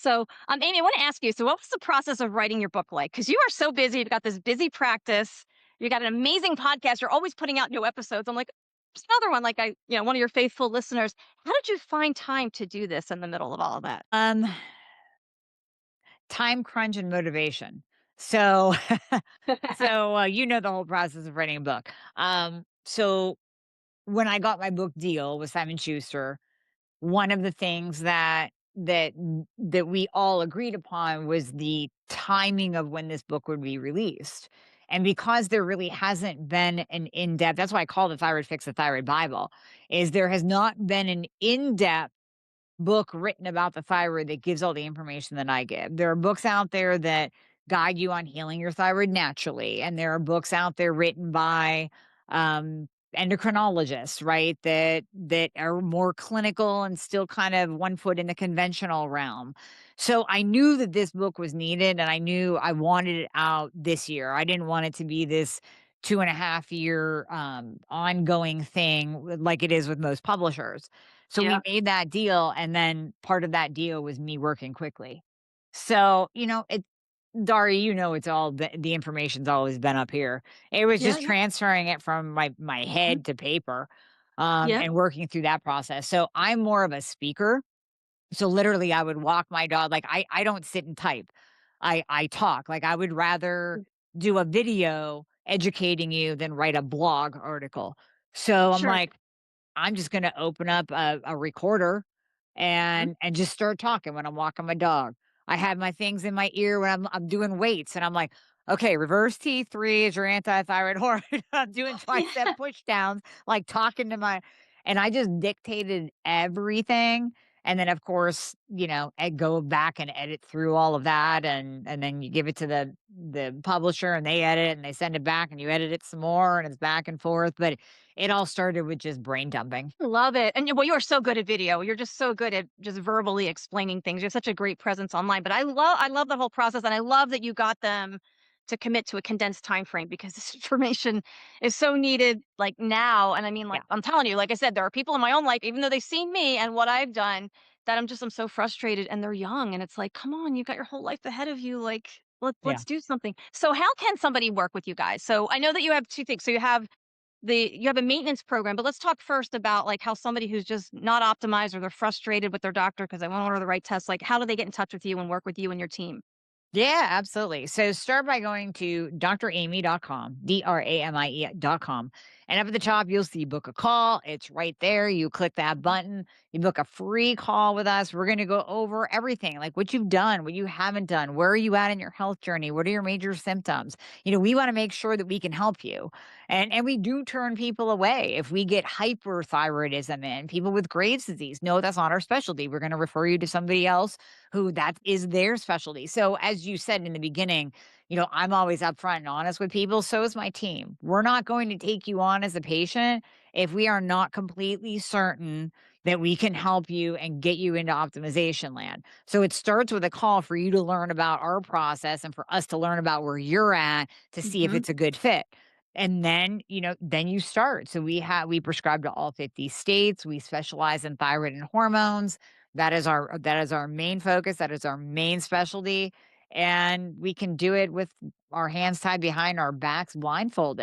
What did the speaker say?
So, Amy, I want to ask you. So, what was the process of writing your book like? Because you are so busy. You've got this busy practice. You got an amazing podcast. You're always putting out new episodes. I'm like, there's another one. Like one of your faithful listeners. How did you find time to do this in the middle of all of that? Um, Time crunch and motivation. So, you know the whole process of writing a book. So when I got my book deal with Simon Schuster, one of the things that we all agreed upon was the timing of when this book would be released. And because there really hasn't been an in-depth, that's why I call the Thyroid Fix the Thyroid Bible, is there has not been an in-depth book written about the thyroid that gives all the information that I give. There are books out there that guide you on healing your thyroid naturally, and there are books out there written by endocrinologists, right? That are more clinical and still kind of one foot in the conventional realm. So I knew that this book was needed, and I knew I wanted it out this year. I didn't want it to be this 2.5 year ongoing thing like it is with most publishers. So we Yeah. made that deal, and then part of that deal was me working quickly. So, Daria, it's all the information's always been up here. It was Yeah. just Yeah. transferring it from my Mhm. head to paper, Yeah. and working through that process. So I'm more of a speaker. So literally I would walk my dog. Like I don't sit and type. I talk. Like I would rather Mm. do a video educating you than write a blog article. So I'm Sure. like, I'm just gonna open up a recorder Mhm. and just start talking when I'm walking my dog. I have my things in my ear when I'm doing weights, and I'm like, "Okay, reverse T3 is your anti-thyroid hormone." I'm doing tricep Yeah. push downs, like, talking to my and I just dictated everything, and then, of course, I go back and edit through all of that, and then you give it to the publisher, and they edit it, and they send it back, and you edit it some more, and it's back and forth, but it all started with just brain dumping. Love it. And well, you are so good at video. You're just so good at just verbally explaining things. You have such a great presence online. But I love the whole process, and I love that you got them to commit to a condensed time frame because this information is so needed like now. And I mean, like Yeah, I'm telling you, like I said, there are people in my own life, even though they've seen me and what I've done, that I'm so frustrated and they're young. And it's like, come on, you got your whole life ahead of you. Like, yeah. let's do something. So how can somebody work with you guys? So I know that you have two things. So you have a maintenance program, but let's talk first about like how somebody who's just not optimized or they're frustrated with their doctor because they won't order the right test, like how do they get in touch with you and work with you and your team? Yeah, absolutely. So start by going to dramie.com, DRAMIE.com. And up at the top, you'll see book a call. It's right there. You click that button, you book a free call with us. We're going to go over everything like what you've done, what you haven't done. Where are you at in your health journey? What are your major symptoms? We want to make sure that we can help you. And we do turn people away if we get hyperthyroidism in people with Graves' disease. No, that's not our specialty. We're going to refer you to somebody else who that is their specialty. So as you said in the beginning, I'm always upfront and honest with people. So is my team. We're not going to take you on as a patient if we are not completely certain that we can help you and get you into optimization land. So it starts with a call for you to learn about our process and for us to learn about where you're at to see if Hmm. it's a good fit. And then, then you start. So we prescribe to all 50 states. We specialize in thyroid and hormones. That is our main focus, that is our main specialty, and we can do it with our hands tied behind our backs blindfolded.